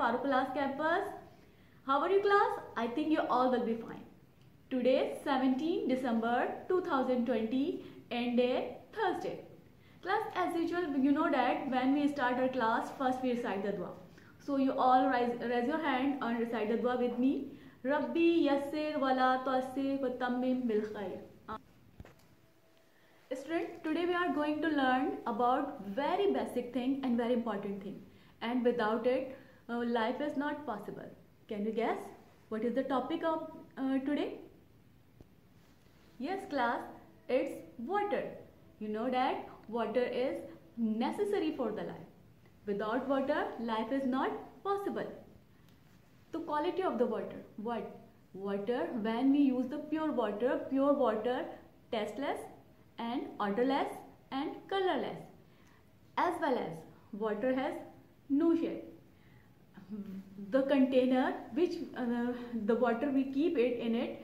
Farooq Class campus. How are you class? I think you all will be fine. Today 17 December 2020 and day Thursday. Class, as usual, you know that when we start our class, first we recite the dua. So you all raise your hand and recite the dua with me. Rabbi yassir wala tu'assir wa tammim bil khair. Student, today we are going to learn about very basic thing and very important thing. And without it, life is not possible. Can you guess what is the topic of today? Yes class, it's water. You know that water is necessary for the life. Without water, life is not possible. The quality of the water. What? Water, when we use the pure water tasteless and odorless and colorless. As well as water has no shape. The container which the water we keep it in it,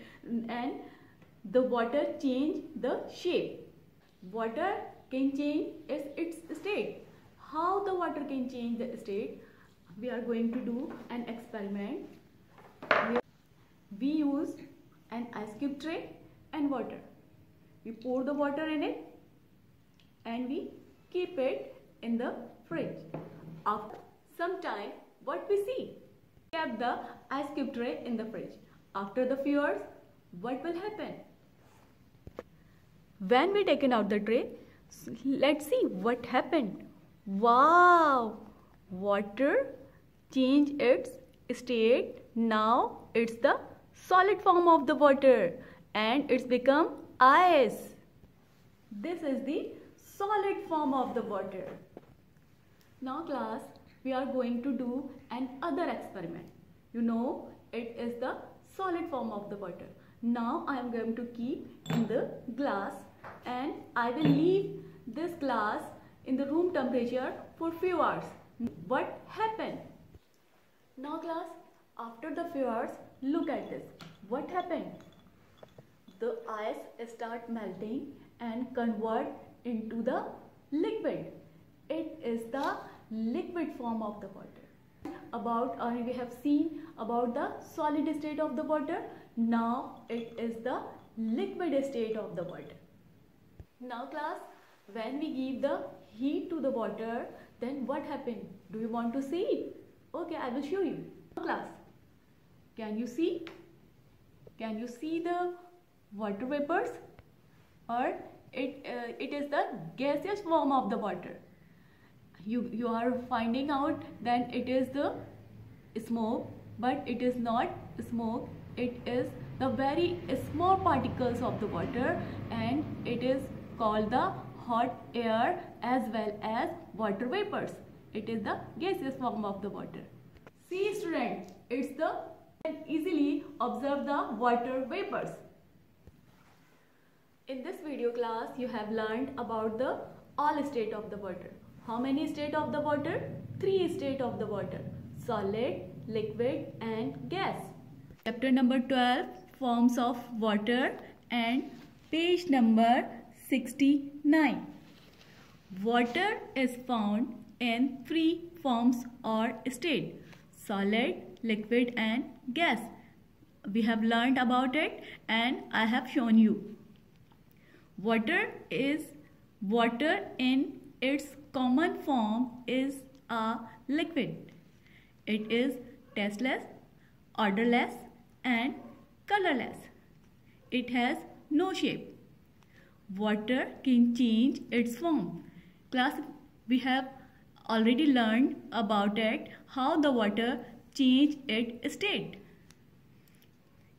and the water change the shape. Water can change its state. How the water can change the state? We are going to do an experiment. We use an ice cube tray and water. We pour the water in it and we keep it in the fridge. After some time, what we see? We kept the ice cube tray in the fridge. After the few hours, what will happen? When we taken out the tray, let's see what happened. Wow! Water changed its state. Now it's the solid form of the water and it's become ice. This is the solid form of the water. Now class, we are going to do another experiment. You know, it is the solid form of the water. Now I am going to keep in the glass and I will leave this glass in the room temperature for few hours. What happened? Now class, after the few hours, look at this. What happened? The ice start melting and convert into the liquid. It is the liquid form of the water. We have seen about the solid state of the water. Now it is the liquid state of the water. Now class, when we give the heat to the water, then what happened? Do you want to see it? Okay, I will show you. Now class, can you see? Can you see the water vapors? Or it is the gaseous form of the water. You are finding out that it is the smoke, but it is not smoke. It is the very small particles of the water and it is called the hot air as well as water vapors. It is the gaseous form of the water. See students, you can easily observe the water vapors. In this video class, you have learned about the all state of the water. How many state of the water? 3 state of the water: solid, liquid and gas. Chapter number 12, forms of water, and page number 69. Water is found in 3 forms or state: solid, liquid and gas. We have learned about it and I have shown you. Water in its common form is a liquid. It is tasteless, odorless and colorless. It has no shape. Water can change its form. Class, we have already learned about it, how the water change its state.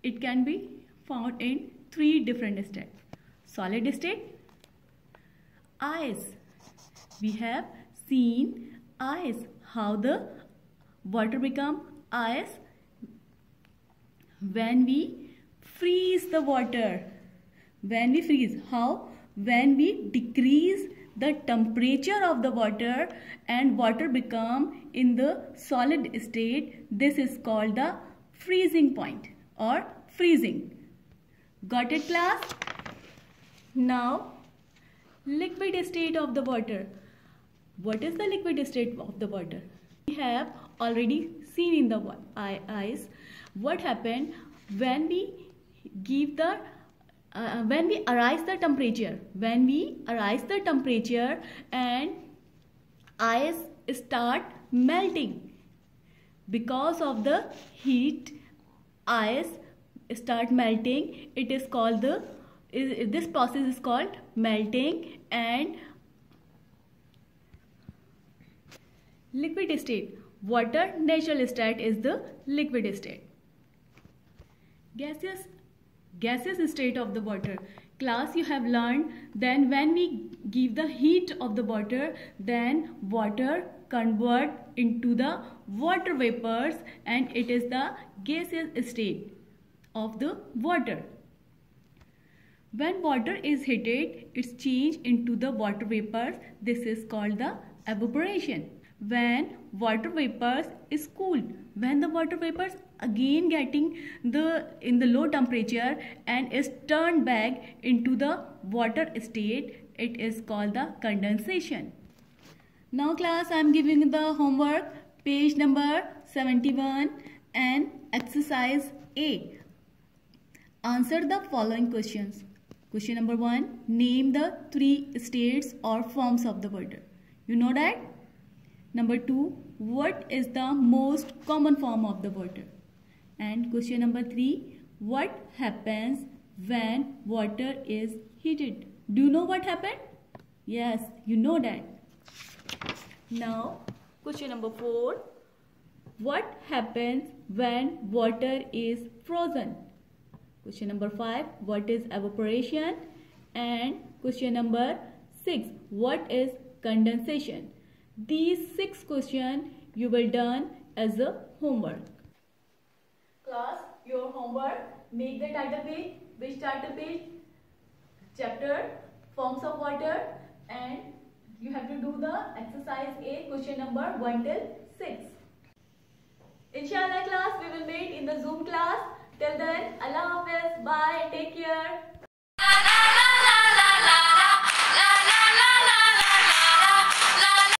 It can be found in 3 different states. Solid state, ice. We have seen ice, how the water become ice when we freeze the water. When we freeze, how? When we decrease the temperature of the water and water become in the solid state. This is called the freezing point or freezing. Got it class? Now, liquid state of the water. What is the liquid state of the water? We have already seen in the eyes. What happened when we give the when we arise the temperature? When we arise the temperature and ice start melting. Because of the heat, ice start melting. It is called this process is called melting. And liquid state. Water natural state is the liquid state. Gaseous state of the water. Class, you have learned then when we give the heat of the water, then water convert into the water vapors and it is the gaseous state of the water. When water is heated, it's changed into the water vapors. This is called the evaporation. When water vapors is cooled, when the water vapors again getting in the low temperature and is turned back into the water state, it is called the condensation. Now class, I am giving the homework, page number 71 and exercise A. Answer the following questions. Question number 1, name the 3 states or forms of the water. You know that? Number 2, what is the most common form of the water? And question number 3, what happens when water is heated? Do you know what happened? Yes, you know that. Now, question number 4, what happens when water is frozen? Question number 5, what is evaporation? And question number 6, what is condensation? These 6 questions you will done as a homework. Class, your homework, make the title page. Which title page? Chapter Forms of Water, and you have to do the exercise A, question number 1 till 6. Inshallah class, we will meet in the Zoom class. Till then